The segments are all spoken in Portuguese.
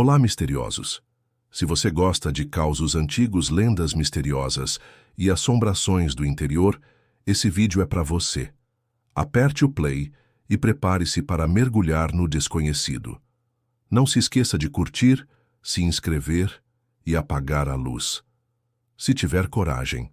Olá, misteriosos! Se você gosta de causos antigos, lendas misteriosas e assombrações do interior, esse vídeo é para você. Aperte o play e prepare-se para mergulhar no desconhecido. Não se esqueça de curtir, se inscrever e apagar a luz. Se tiver coragem.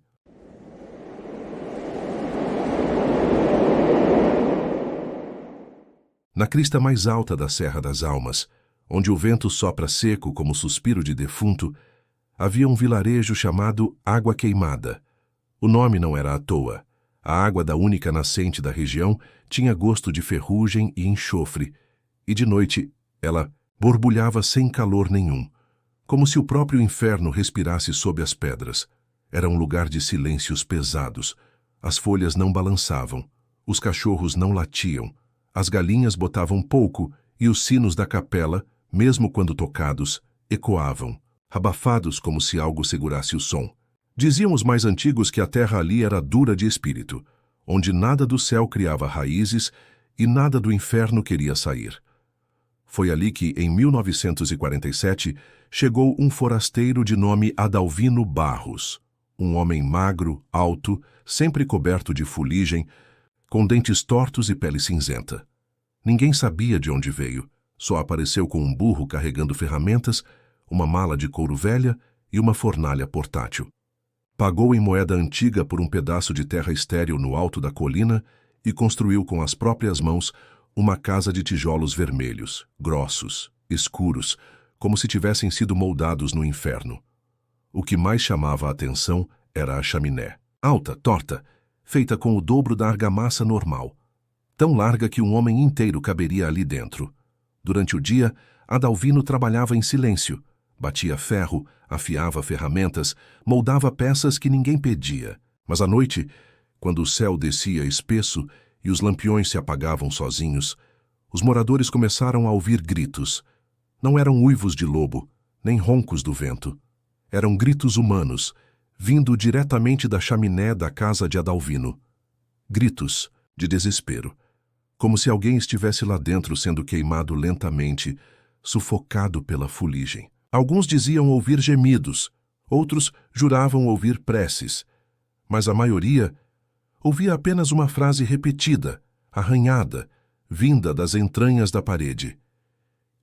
Na crista mais alta da Serra das Almas, onde o vento sopra seco como suspiro de defunto, havia um vilarejo chamado Água Queimada. O nome não era à toa. A água da única nascente da região tinha gosto de ferrugem e enxofre, e de noite ela borbulhava sem calor nenhum, como se o próprio inferno respirasse sob as pedras. Era um lugar de silêncios pesados. As folhas não balançavam, os cachorros não latiam, as galinhas botavam pouco e os sinos da capela, mesmo quando tocados, ecoavam, abafados como se algo segurasse o som. Diziam os mais antigos que a terra ali era dura de espírito, onde nada do céu criava raízes e nada do inferno queria sair. Foi ali que, em 1947, chegou um forasteiro de nome Adalvino Barros, um homem magro, alto, sempre coberto de fuligem, com dentes tortos e pele cinzenta. Ninguém sabia de onde veio, só apareceu com um burro carregando ferramentas, uma mala de couro velha e uma fornalha portátil. Pagou em moeda antiga por um pedaço de terra estéril no alto da colina e construiu com as próprias mãos uma casa de tijolos vermelhos, grossos, escuros, como se tivessem sido moldados no inferno. O que mais chamava a atenção era a chaminé, alta, torta, feita com o dobro da argamassa normal, tão larga que um homem inteiro caberia ali dentro. Durante o dia, Adalvino trabalhava em silêncio, batia ferro, afiava ferramentas, moldava peças que ninguém pedia. Mas à noite, quando o céu descia espesso e os lampiões se apagavam sozinhos, os moradores começaram a ouvir gritos. Não eram uivos de lobo, nem roncos do vento. Eram gritos humanos, vindo diretamente da chaminé da casa de Adalvino. Gritos de desespero, como se alguém estivesse lá dentro sendo queimado lentamente, sufocado pela fuligem. Alguns diziam ouvir gemidos, outros juravam ouvir preces, mas a maioria ouvia apenas uma frase repetida, arranhada, vinda das entranhas da parede.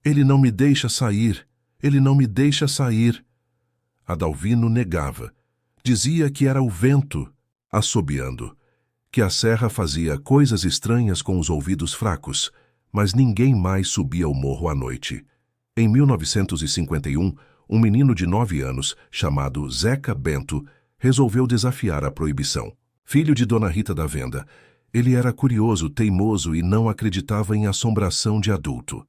"Ele não me deixa sair, ele não me deixa sair." Adalvino negava. Dizia que era o vento assobiando, que a serra fazia coisas estranhas com os ouvidos fracos, mas ninguém mais subia o morro à noite. Em 1951, um menino de 9 anos, chamado Zeca Bento, resolveu desafiar a proibição. Filho de Dona Rita da Venda, ele era curioso, teimoso e não acreditava em assombração de adulto.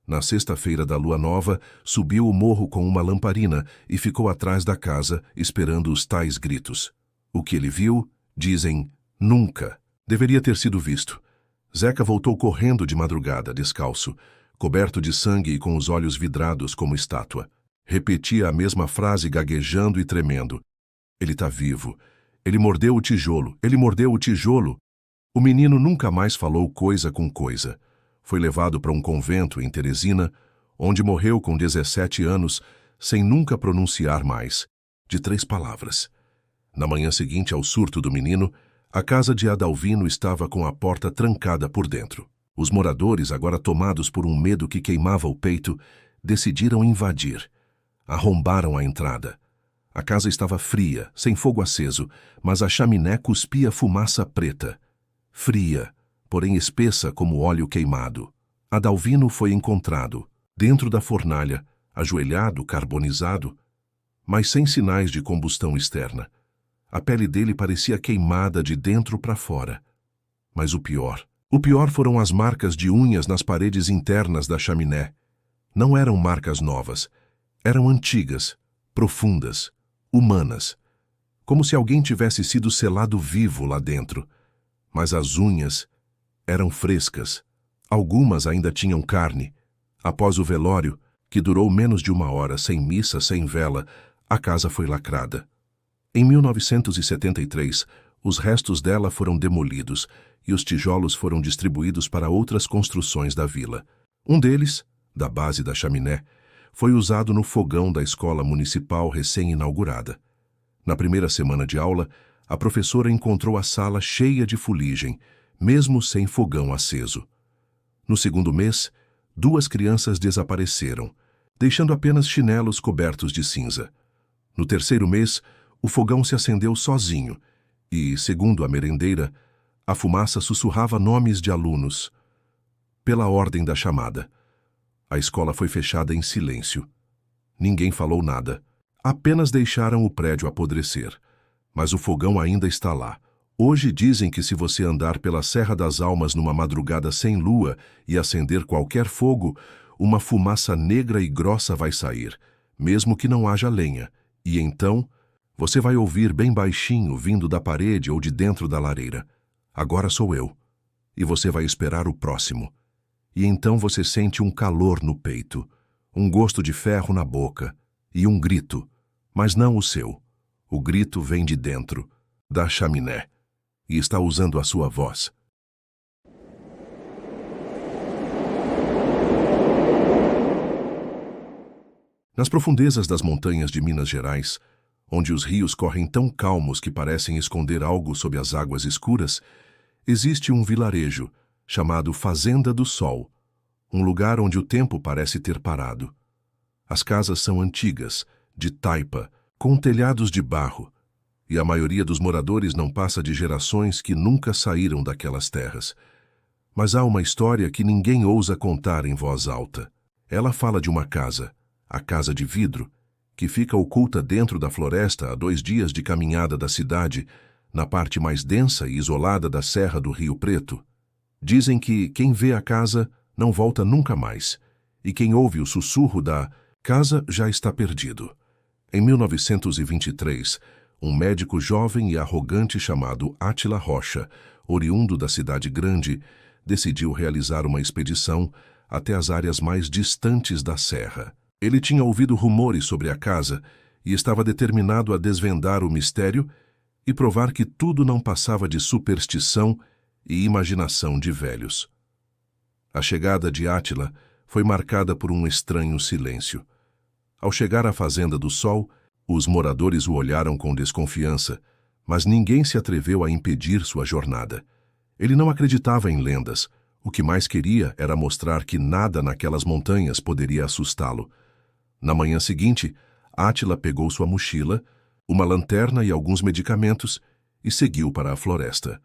Na sexta-feira da lua nova, subiu o morro com uma lamparina e ficou atrás da casa, esperando os tais gritos. O que ele viu, dizem, nunca deveria ter sido visto. Zeca voltou correndo de madrugada, descalço, coberto de sangue e com os olhos vidrados como estátua. Repetia a mesma frase gaguejando e tremendo. "Ele tá vivo. Ele mordeu o tijolo. Ele mordeu o tijolo." O menino nunca mais falou coisa com coisa. Foi levado para um convento em Teresina, onde morreu com 17 anos, sem nunca pronunciar mais, de 3 palavras. Na manhã seguinte ao surto do menino, a casa de Adalvino estava com a porta trancada por dentro. Os moradores, agora tomados por um medo que queimava o peito, decidiram invadir. Arrombaram a entrada. A casa estava fria, sem fogo aceso, mas a chaminé cuspia fumaça preta. Fria, porém espessa como óleo queimado. Adalvino foi encontrado, dentro da fornalha, ajoelhado, carbonizado, mas sem sinais de combustão externa. A pele dele parecia queimada de dentro para fora. Mas o pior foram as marcas de unhas nas paredes internas da chaminé. Não eram marcas novas, eram antigas, profundas, humanas, como se alguém tivesse sido selado vivo lá dentro. Mas as unhas eram frescas. Algumas ainda tinham carne. Após o velório, que durou menos de 1 hora, sem missa, sem vela, a casa foi lacrada. Em 1973, os restos dela foram demolidos e os tijolos foram distribuídos para outras construções da vila. Um deles, da base da chaminé, foi usado no fogão da escola municipal recém-inaugurada. Na primeira semana de aula, a professora encontrou a sala cheia de fuligem, mesmo sem fogão aceso. No segundo mês, 2 crianças desapareceram, deixando apenas chinelos cobertos de cinza. No terceiro mês, o fogão se acendeu sozinho e, segundo a merendeira, a fumaça sussurrava nomes de alunos. Pela ordem da chamada, a escola foi fechada em silêncio. Ninguém falou nada. Apenas deixaram o prédio apodrecer. Mas o fogão ainda está lá. Hoje dizem que se você andar pela Serra das Almas numa madrugada sem lua e acender qualquer fogo, uma fumaça negra e grossa vai sair, mesmo que não haja lenha. E então, você vai ouvir bem baixinho vindo da parede ou de dentro da lareira: agora sou eu. E você vai esperar o próximo. E então você sente um calor no peito, um gosto de ferro na boca e um grito, mas não o seu. O grito vem de dentro, da chaminé, e está usando a sua voz. Nas profundezas das montanhas de Minas Gerais, onde os rios correm tão calmos que parecem esconder algo sob as águas escuras, existe um vilarejo chamado Fazenda do Sol, um lugar onde o tempo parece ter parado. As casas são antigas, de taipa, com telhados de barro, e a maioria dos moradores não passa de gerações que nunca saíram daquelas terras. Mas há uma história que ninguém ousa contar em voz alta. Ela fala de uma casa, a Casa de Vidro, que fica oculta dentro da floresta a 2 dias de caminhada da cidade, na parte mais densa e isolada da Serra do Rio Preto. Dizem que quem vê a casa não volta nunca mais, e quem ouve o sussurro da casa já está perdido. Em 1923, um médico jovem e arrogante chamado Átila Rocha, oriundo da cidade grande, decidiu realizar uma expedição até as áreas mais distantes da serra. Ele tinha ouvido rumores sobre a casa e estava determinado a desvendar o mistério e provar que tudo não passava de superstição e imaginação de velhos. A chegada de Átila foi marcada por um estranho silêncio. Ao chegar à Fazenda do Sol, os moradores o olharam com desconfiança, mas ninguém se atreveu a impedir sua jornada. Ele não acreditava em lendas. O que mais queria era mostrar que nada naquelas montanhas poderia assustá-lo. Na manhã seguinte, Átila pegou sua mochila, uma lanterna e alguns medicamentos e seguiu para a floresta.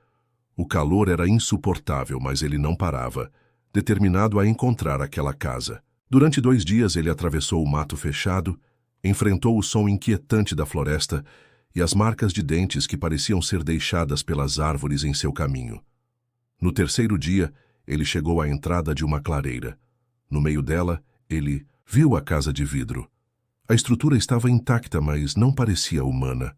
O calor era insuportável, mas ele não parava, determinado a encontrar aquela casa. Durante 2 dias ele atravessou o mato fechado, enfrentou o som inquietante da floresta e as marcas de dentes que pareciam ser deixadas pelas árvores em seu caminho. No terceiro dia, ele chegou à entrada de uma clareira. No meio dela, ele viu a Casa de Vidro. A estrutura estava intacta, mas não parecia humana.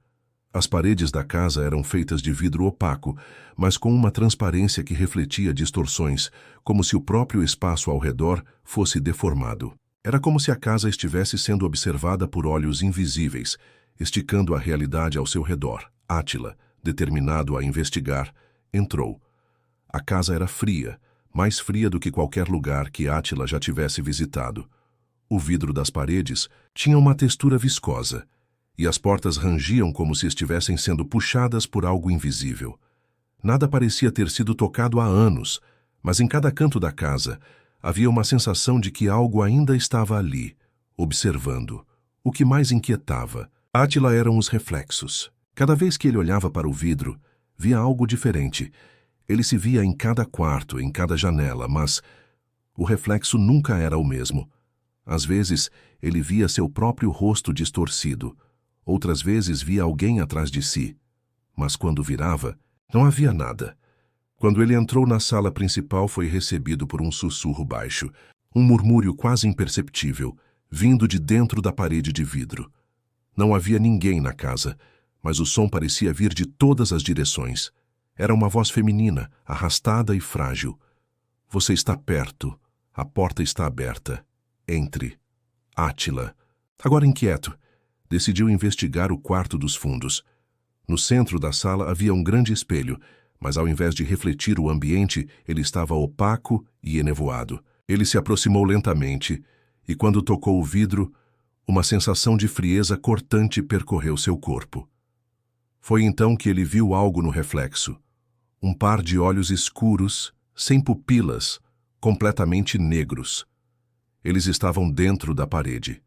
As paredes da casa eram feitas de vidro opaco, mas com uma transparência que refletia distorções, como se o próprio espaço ao redor fosse deformado. Era como se a casa estivesse sendo observada por olhos invisíveis, esticando a realidade ao seu redor. Átila, determinado a investigar, entrou. A casa era fria, mais fria do que qualquer lugar que Átila já tivesse visitado. O vidro das paredes tinha uma textura viscosa, e as portas rangiam como se estivessem sendo puxadas por algo invisível. Nada parecia ter sido tocado há anos, mas em cada canto da casa havia uma sensação de que algo ainda estava ali, observando. O que mais inquietava Átila eram os reflexos. Cada vez que ele olhava para o vidro, via algo diferente. Ele se via em cada quarto, em cada janela, mas o reflexo nunca era o mesmo. Às vezes, ele via seu próprio rosto distorcido. Outras vezes via alguém atrás de si. Mas quando virava, não havia nada. Quando ele entrou na sala principal, foi recebido por um sussurro baixo, um murmúrio quase imperceptível, vindo de dentro da parede de vidro. Não havia ninguém na casa, mas o som parecia vir de todas as direções. Era uma voz feminina, arrastada e frágil. Você está perto. A porta está aberta. Entre. Átila. Agora inquieto, decidiu investigar o quarto dos fundos. No centro da sala havia um grande espelho, mas ao invés de refletir o ambiente, ele estava opaco e enevoado. Ele se aproximou lentamente e quando tocou o vidro, uma sensação de frieza cortante percorreu seu corpo. Foi então que ele viu algo no reflexo. Um par de olhos escuros, sem pupilas, completamente negros. Eles estavam dentro da parede.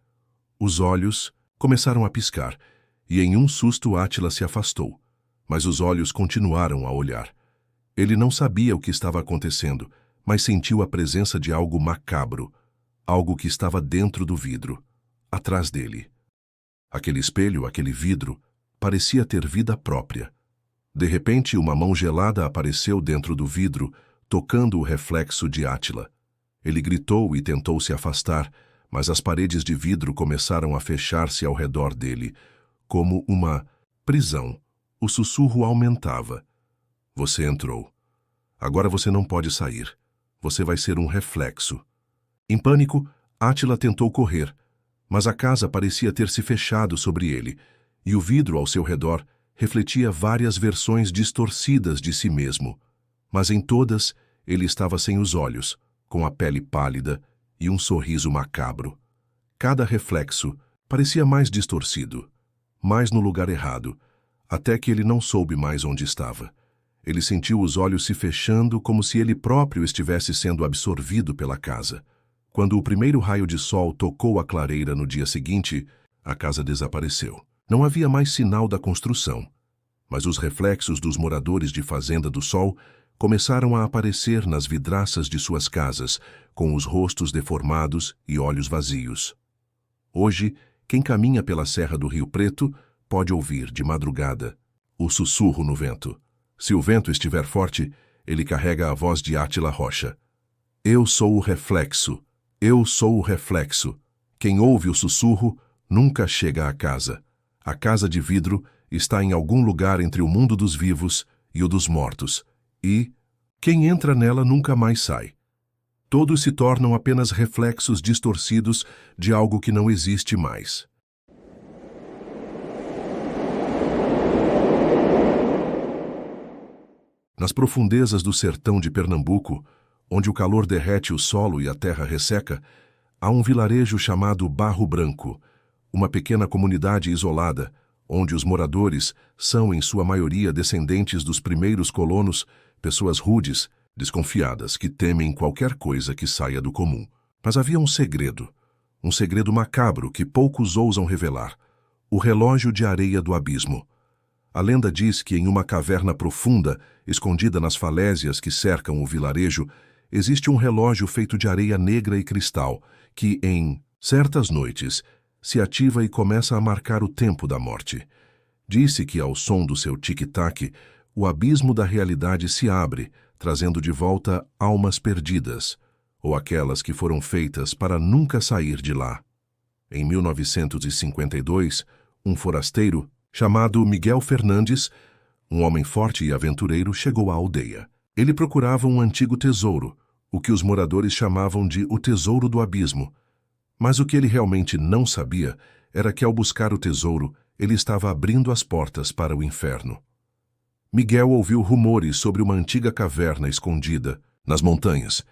Os olhos começaram a piscar, e em um susto Átila se afastou, mas os olhos continuaram a olhar. Ele não sabia o que estava acontecendo, mas sentiu a presença de algo macabro, algo que estava dentro do vidro, atrás dele. Aquele espelho, aquele vidro, parecia ter vida própria. De repente, uma mão gelada apareceu dentro do vidro, tocando o reflexo de Átila. Ele gritou e tentou se afastar, mas as paredes de vidro começaram a fechar-se ao redor dele, como uma prisão. O sussurro aumentava. Você entrou. Agora você não pode sair. Você vai ser um reflexo. Em pânico, Átila tentou correr, mas a casa parecia ter se fechado sobre ele, e o vidro ao seu redor refletia várias versões distorcidas de si mesmo. Mas em todas, ele estava sem os olhos, com a pele pálida e um sorriso macabro. Cada reflexo parecia mais distorcido, mais no lugar errado, até que ele não soube mais onde estava. Ele sentiu os olhos se fechando como se ele próprio estivesse sendo absorvido pela casa. Quando o primeiro raio de sol tocou a clareira no dia seguinte, a casa desapareceu. Não havia mais sinal da construção, mas os reflexos dos moradores de Fazenda do Sol começaram a aparecer nas vidraças de suas casas, com os rostos deformados e olhos vazios. Hoje, quem caminha pela Serra do Rio Preto pode ouvir, de madrugada, o sussurro no vento. Se o vento estiver forte, ele carrega a voz de Átila Rocha. Eu sou o reflexo. Eu sou o reflexo. Quem ouve o sussurro nunca chega à casa. A casa de vidro está em algum lugar entre o mundo dos vivos e o dos mortos. E quem entra nela nunca mais sai. Todos se tornam apenas reflexos distorcidos de algo que não existe mais. Nas profundezas do sertão de Pernambuco, onde o calor derrete o solo e a terra resseca, há um vilarejo chamado Barro Branco, uma pequena comunidade isolada, onde os moradores são, em sua maioria, descendentes dos primeiros colonos, pessoas rudes, desconfiadas, que temem qualquer coisa que saia do comum. Mas havia um segredo macabro que poucos ousam revelar: o relógio de areia do abismo. A lenda diz que em uma caverna profunda, escondida nas falésias que cercam o vilarejo, existe um relógio feito de areia negra e cristal, que, em certas noites, se ativa e começa a marcar o tempo da morte. Disse que, ao som do seu tic-tac, o abismo da realidade se abre, trazendo de volta almas perdidas, ou aquelas que foram feitas para nunca sair de lá. Em 1952, um forasteiro, chamado Miguel Fernandes, um homem forte e aventureiro, chegou à aldeia. Ele procurava um antigo tesouro, o que os moradores chamavam de o Tesouro do Abismo. Mas o que ele realmente não sabia era que, ao buscar o tesouro, ele estava abrindo as portas para o inferno. Miguel ouviu rumores sobre uma antiga caverna escondida nas montanhas,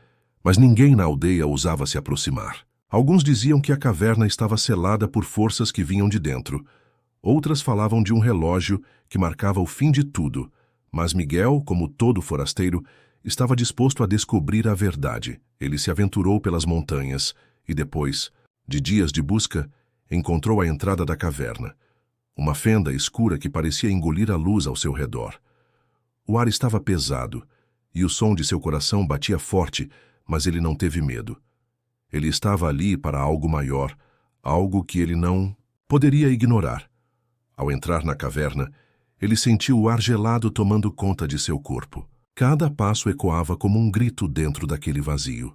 mas ninguém na aldeia ousava se aproximar. Alguns diziam que a caverna estava selada por forças que vinham de dentro. Outras falavam de um relógio que marcava o fim de tudo, mas Miguel, como todo forasteiro, estava disposto a descobrir a verdade. Ele se aventurou pelas montanhas e depois, de dias de busca, encontrou a entrada da caverna, uma fenda escura que parecia engolir a luz ao seu redor. O ar estava pesado e o som de seu coração batia forte, mas ele não teve medo. Ele estava ali para algo maior, algo que ele não poderia ignorar. Ao entrar na caverna, ele sentiu o ar gelado tomando conta de seu corpo. Cada passo ecoava como um grito dentro daquele vazio.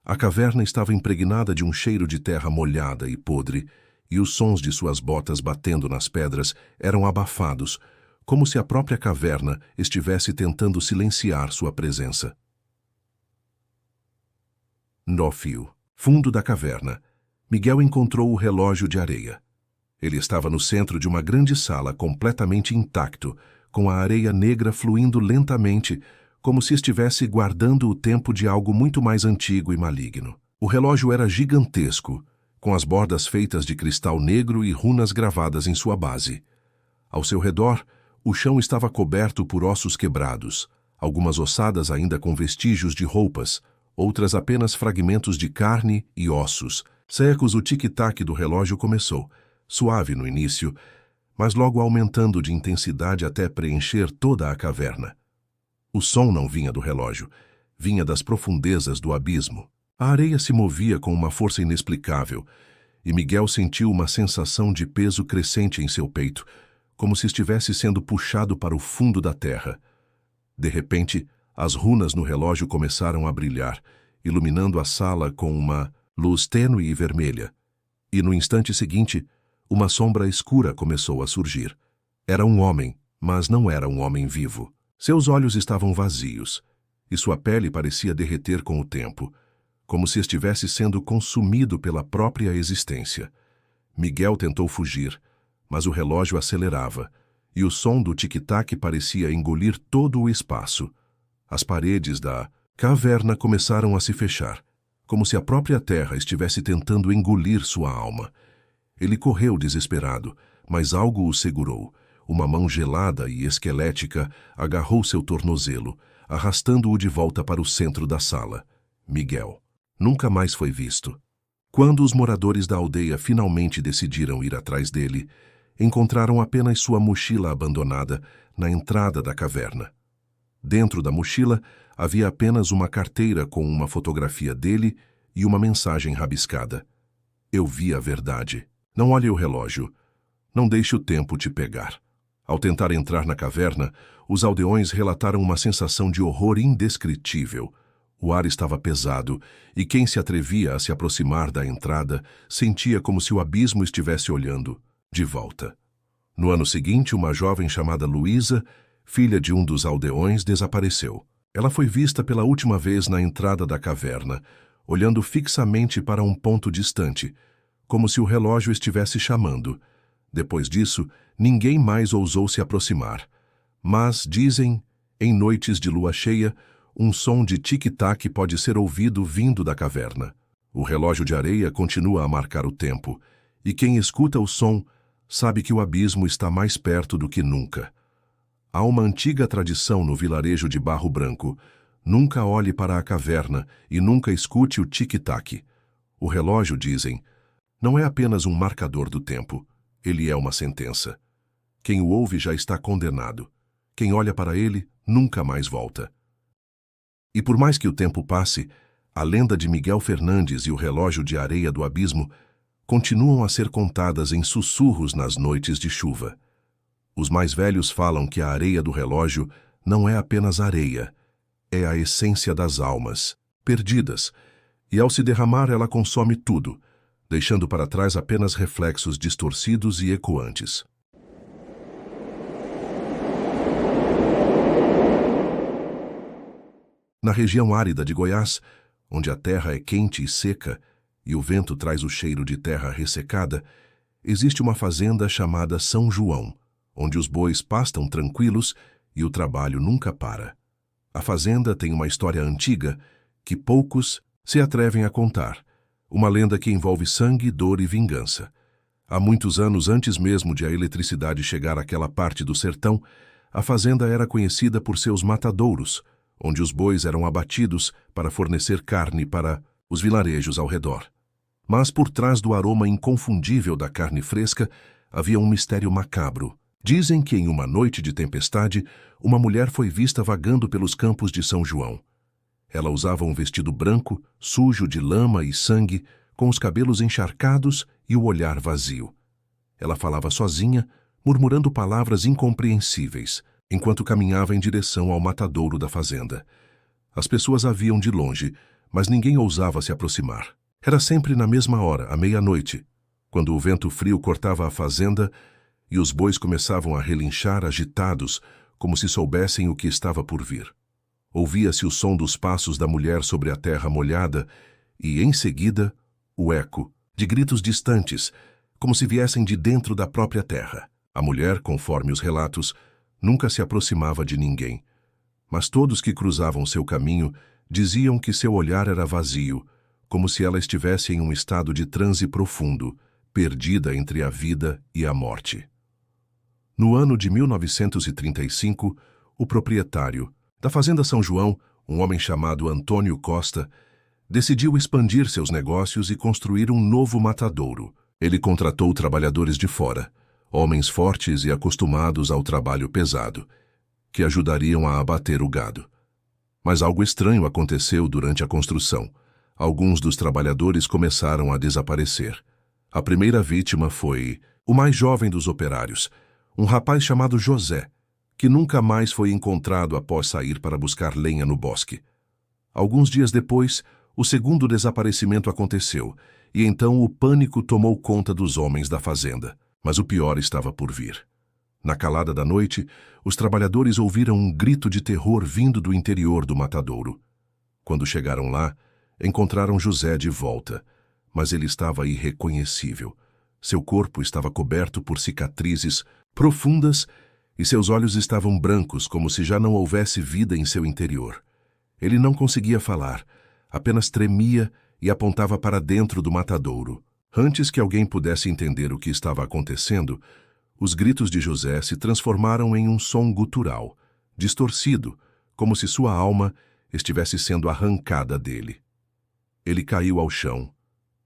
A caverna estava impregnada de um cheiro de terra molhada e podre, e os sons de suas botas batendo nas pedras eram abafados, como se a própria caverna estivesse tentando silenciar sua presença. No fio, fundo da caverna, Miguel encontrou o relógio de areia. Ele estava no centro de uma grande sala completamente intacto, com a areia negra fluindo lentamente, como se estivesse guardando o tempo de algo muito mais antigo e maligno. O relógio era gigantesco, com as bordas feitas de cristal negro e runas gravadas em sua base. Ao seu redor, o chão estava coberto por ossos quebrados, algumas ossadas ainda com vestígios de roupas, outras apenas fragmentos de carne e ossos. Secos, o tic-tac do relógio começou, suave no início, mas logo aumentando de intensidade até preencher toda a caverna. O som não vinha do relógio, vinha das profundezas do abismo. A areia se movia com uma força inexplicável, e Miguel sentiu uma sensação de peso crescente em seu peito, como se estivesse sendo puxado para o fundo da terra. De repente, as runas no relógio começaram a brilhar, iluminando a sala com uma luz tênue e vermelha. E no instante seguinte, uma sombra escura começou a surgir. Era um homem, mas não era um homem vivo. Seus olhos estavam vazios, e sua pele parecia derreter com o tempo, como se estivesse sendo consumido pela própria existência. Miguel tentou fugir, mas o relógio acelerava, e o som do tic-tac parecia engolir todo o espaço. As paredes da caverna começaram a se fechar, como se a própria terra estivesse tentando engolir sua alma. Ele correu desesperado, mas algo o segurou. Uma mão gelada e esquelética agarrou seu tornozelo, arrastando-o de volta para o centro da sala. Miguel nunca mais foi visto. Quando os moradores da aldeia finalmente decidiram ir atrás dele, encontraram apenas sua mochila abandonada na entrada da caverna. Dentro da mochila havia apenas uma carteira com uma fotografia dele e uma mensagem rabiscada. Eu vi a verdade. Não olhe o relógio. Não deixe o tempo te pegar. Ao tentar entrar na caverna, os aldeões relataram uma sensação de horror indescritível. O ar estava pesado, e quem se atrevia a se aproximar da entrada sentia como se o abismo estivesse olhando de volta. No ano seguinte, uma jovem chamada Luísa, filha de um dos aldeões, desapareceu. Ela foi vista pela última vez na entrada da caverna, olhando fixamente para um ponto distante, como se o relógio estivesse chamando. Depois disso, ninguém mais ousou se aproximar. Mas, dizem, em noites de lua cheia, um som de tic-tac pode ser ouvido vindo da caverna. O relógio de areia continua a marcar o tempo, e quem escuta o som sabe que o abismo está mais perto do que nunca. Há uma antiga tradição no vilarejo de Barro Branco: nunca olhe para a caverna e nunca escute o tic-tac. O relógio, dizem, não é apenas um marcador do tempo, ele é uma sentença. Quem o ouve já está condenado. Quem olha para ele nunca mais volta. E por mais que o tempo passe, a lenda de Miguel Fernandes e o relógio de areia do abismo continuam a ser contadas em sussurros nas noites de chuva. Os mais velhos falam que a areia do relógio não é apenas areia, é a essência das almas, perdidas, e ao se derramar ela consome tudo, deixando para trás apenas reflexos distorcidos e ecoantes. Na região árida de Goiás, onde a terra é quente e seca e o vento traz o cheiro de terra ressecada, existe uma fazenda chamada São João, onde os bois pastam tranquilos e o trabalho nunca para. A fazenda tem uma história antiga que poucos se atrevem a contar, uma lenda que envolve sangue, dor e vingança. Há muitos anos antes mesmo de a eletricidade chegar àquela parte do sertão, a fazenda era conhecida por seus matadouros, onde os bois eram abatidos para fornecer carne para os vilarejos ao redor. Mas por trás do aroma inconfundível da carne fresca havia um mistério macabro. Dizem que em uma noite de tempestade, uma mulher foi vista vagando pelos campos de São João. Ela usava um vestido branco, sujo de lama e sangue, com os cabelos encharcados e o olhar vazio. Ela falava sozinha, murmurando palavras incompreensíveis, enquanto caminhava em direção ao matadouro da fazenda. As pessoas a viam de longe, mas ninguém ousava se aproximar. Era sempre na mesma hora, à meia-noite, quando o vento frio cortava a fazenda e os bois começavam a relinchar agitados, como se soubessem o que estava por vir. Ouvia-se o som dos passos da mulher sobre a terra molhada e, em seguida, o eco de gritos distantes, como se viessem de dentro da própria terra. A mulher, conforme os relatos, nunca se aproximava de ninguém, mas todos que cruzavam seu caminho diziam que seu olhar era vazio, como se ela estivesse em um estado de transe profundo, perdida entre a vida e a morte. No ano de 1935, o proprietário da Fazenda São João, um homem chamado Antônio Costa, decidiu expandir seus negócios e construir um novo matadouro. Ele contratou trabalhadores de fora, homens fortes e acostumados ao trabalho pesado, que ajudariam a abater o gado. Mas algo estranho aconteceu durante a construção. Alguns dos trabalhadores começaram a desaparecer. A primeira vítima foi o mais jovem dos operários, um rapaz chamado José, que nunca mais foi encontrado após sair para buscar lenha no bosque. Alguns dias depois, o segundo desaparecimento aconteceu, e então o pânico tomou conta dos homens da fazenda. Mas o pior estava por vir. Na calada da noite, os trabalhadores ouviram um grito de terror vindo do interior do matadouro. Quando chegaram lá, encontraram José de volta, mas ele estava irreconhecível. Seu corpo estava coberto por cicatrizes profundas e seus olhos estavam brancos, como se já não houvesse vida em seu interior. Ele não conseguia falar, apenas tremia e apontava para dentro do matadouro. Antes que alguém pudesse entender o que estava acontecendo, os gritos de José se transformaram em um som gutural, distorcido, como se sua alma estivesse sendo arrancada dele. Ele caiu ao chão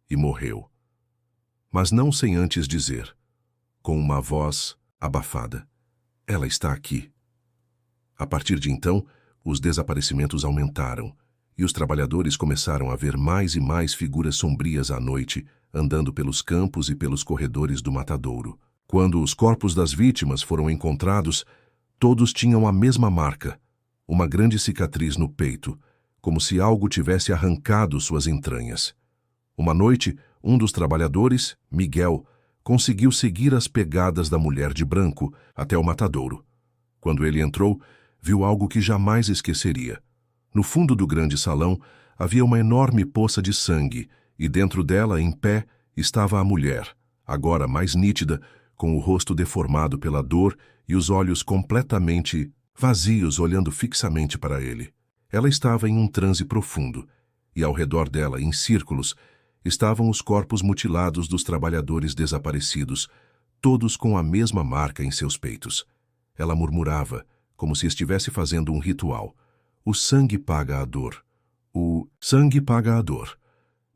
e morreu. Mas não sem antes dizer, com uma voz abafada: "Ela está aqui." A partir de então, os desaparecimentos aumentaram, e os trabalhadores começaram a ver mais e mais figuras sombrias à noite, andando pelos campos e pelos corredores do matadouro. Quando os corpos das vítimas foram encontrados, todos tinham a mesma marca, uma grande cicatriz no peito, como se algo tivesse arrancado suas entranhas. Uma noite, um dos trabalhadores, Miguel, conseguiu seguir as pegadas da mulher de branco até o matadouro. Quando ele entrou, viu algo que jamais esqueceria. No fundo do grande salão havia uma enorme poça de sangue, e dentro dela, em pé, estava a mulher, agora mais nítida, com o rosto deformado pela dor e os olhos completamente vazios, olhando fixamente para ele. Ela estava em um transe profundo, e ao redor dela, em círculos, estavam os corpos mutilados dos trabalhadores desaparecidos, todos com a mesma marca em seus peitos. Ela murmurava, como se estivesse fazendo um ritual: "O sangue paga a dor. O sangue paga a dor."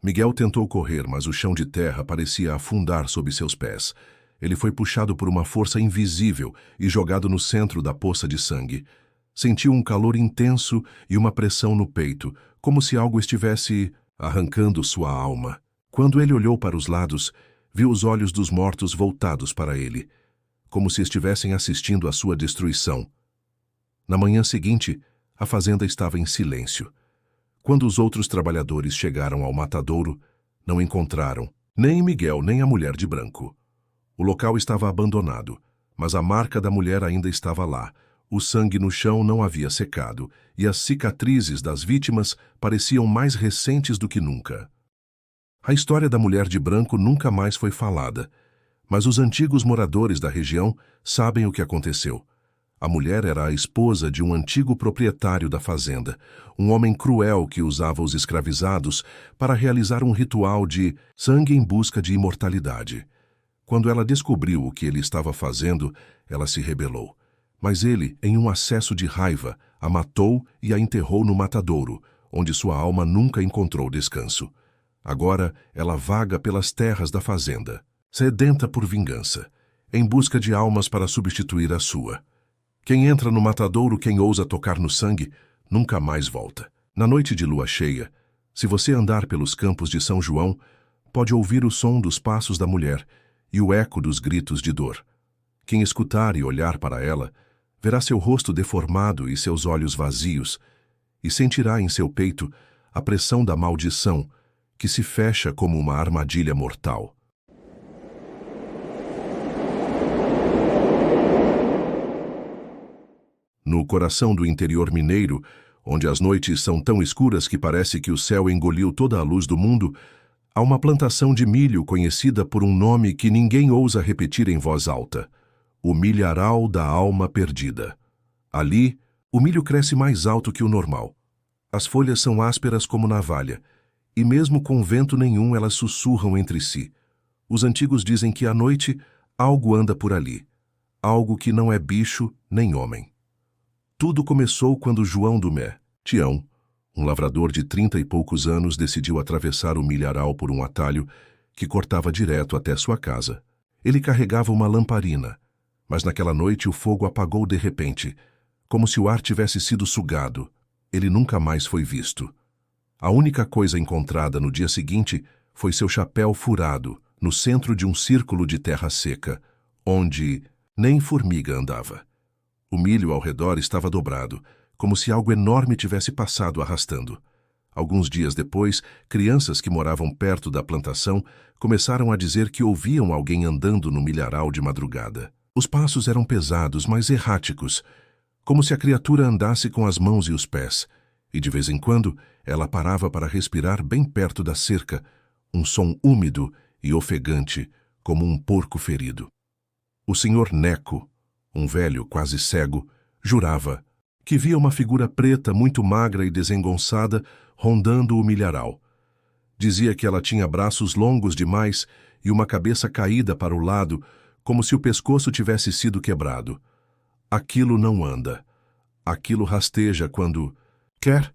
Miguel tentou correr, mas o chão de terra parecia afundar sob seus pés. Ele foi puxado por uma força invisível e jogado no centro da poça de sangue. Sentiu um calor intenso e uma pressão no peito, como se algo estivesse arrancando sua alma. Quando ele olhou para os lados, viu os olhos dos mortos voltados para ele, como se estivessem assistindo à sua destruição. Na manhã seguinte, a fazenda estava em silêncio. Quando os outros trabalhadores chegaram ao matadouro, não encontraram nem Miguel nem a mulher de branco. O local estava abandonado, mas a marca da mulher ainda estava lá. O sangue no chão não havia secado, e as cicatrizes das vítimas pareciam mais recentes do que nunca. A história da mulher de branco nunca mais foi falada, mas os antigos moradores da região sabem o que aconteceu. A mulher era a esposa de um antigo proprietário da fazenda, um homem cruel que usava os escravizados para realizar um ritual de sangue em busca de imortalidade. Quando ela descobriu o que ele estava fazendo, ela se rebelou. Mas ele, em um acesso de raiva, a matou e a enterrou no matadouro, onde sua alma nunca encontrou descanso. Agora ela vaga pelas terras da fazenda, sedenta por vingança, em busca de almas para substituir a sua. Quem entra no matadouro, quem ousa tocar no sangue, nunca mais volta. Na noite de lua cheia, se você andar pelos campos de São João, pode ouvir o som dos passos da mulher e o eco dos gritos de dor. Quem escutar e olhar para ela, verá seu rosto deformado e seus olhos vazios, e sentirá em seu peito a pressão da maldição, que se fecha como uma armadilha mortal. No coração do interior mineiro, onde as noites são tão escuras que parece que o céu engoliu toda a luz do mundo, há uma plantação de milho conhecida por um nome que ninguém ousa repetir em voz alta: o milharal da alma perdida. Ali, o milho cresce mais alto que o normal. As folhas são ásperas como navalha, E mesmo com vento nenhum, elas sussurram entre si. Os antigos dizem que à noite algo anda por ali, algo que não é bicho nem homem. Tudo começou quando João Dumé, Tião, um lavrador de 30 e poucos anos, decidiu atravessar o milharal por um atalho que cortava direto até sua casa. Ele carregava uma lamparina, mas naquela noite o fogo apagou de repente, como se o ar tivesse sido sugado. Ele nunca mais foi visto. A única coisa encontrada no dia seguinte foi seu chapéu furado no centro de um círculo de terra seca, onde nem formiga andava. O milho ao redor estava dobrado, como se algo enorme tivesse passado arrastando. Alguns dias depois, crianças que moravam perto da plantação começaram a dizer que ouviam alguém andando no milharal de madrugada. Os passos eram pesados, mas erráticos, como se a criatura andasse com as mãos e os pés, e de vez em quando ela parava para respirar bem perto da cerca, um som úmido e ofegante, como um porco ferido. O senhor Neco, um velho quase cego, jurava que via uma figura preta muito magra e desengonçada rondando o milharal. Dizia que ela tinha braços longos demais e uma cabeça caída para o lado, como se o pescoço tivesse sido quebrado. Aquilo não anda. Aquilo rasteja quando quer,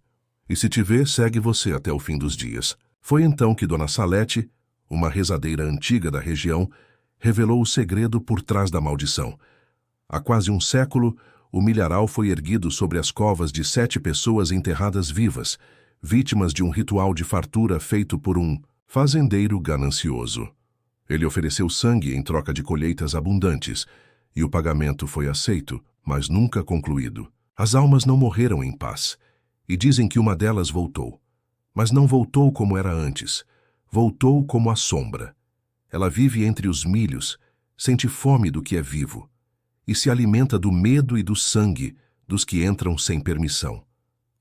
e se te vê, segue você até o fim dos dias. Foi então que Dona Salete, uma rezadeira antiga da região, revelou o segredo por trás da maldição. Há quase um século, o milharal foi erguido sobre as covas de 7 pessoas enterradas vivas, vítimas de um ritual de fartura feito por um fazendeiro ganancioso. Ele ofereceu sangue em troca de colheitas abundantes, e o pagamento foi aceito, mas nunca concluído. As almas não morreram em paz, e dizem que uma delas voltou. Mas não voltou como era antes, voltou como a sombra. Ela vive entre os milhos, sente fome do que é vivo, e se alimenta do medo e do sangue dos que entram sem permissão.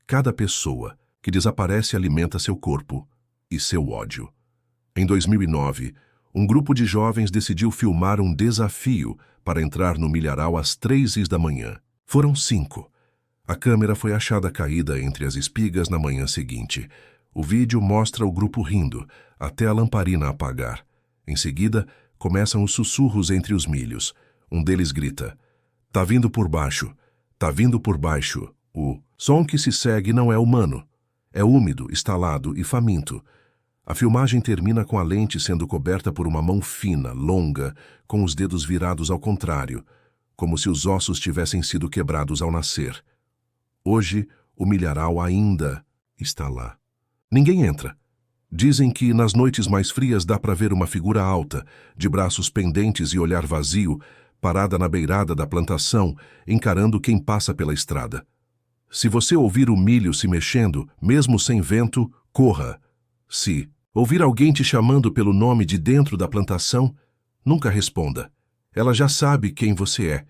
Cada pessoa que desaparece alimenta seu corpo e seu ódio. Em 2009, um grupo de jovens decidiu filmar um desafio para entrar no milharal às 3 da manhã. Foram 5. A câmera foi achada caída entre as espigas na manhã seguinte. O vídeo mostra o grupo rindo, até a lamparina apagar. Em seguida, começam os sussurros entre os milhos. Um deles grita: "Tá vindo por baixo, tá vindo por baixo." O som que se segue não é humano. É úmido, estalado e faminto. A filmagem termina com a lente sendo coberta por uma mão fina, longa, com os dedos virados ao contrário, como se os ossos tivessem sido quebrados ao nascer. Hoje, o milharal ainda está lá. Ninguém entra. Dizem que nas noites mais frias dá para ver uma figura alta, de braços pendentes e olhar vazio, parada na beirada da plantação, encarando quem passa pela estrada. Se você ouvir o milho se mexendo, mesmo sem vento, corra. Se ouvir alguém te chamando pelo nome de dentro da plantação, nunca responda. Ela já sabe quem você é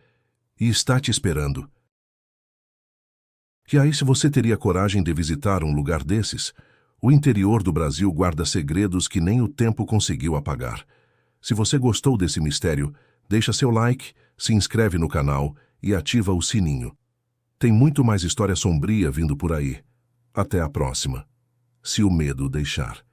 e está te esperando. E aí, se você teria coragem de visitar um lugar desses? O interior do Brasil guarda segredos que nem o tempo conseguiu apagar. Se você gostou desse mistério, deixa seu like, se inscreve no canal e ativa o sininho. Tem muito mais história sombria vindo por aí. Até a próxima. Se o medo deixar.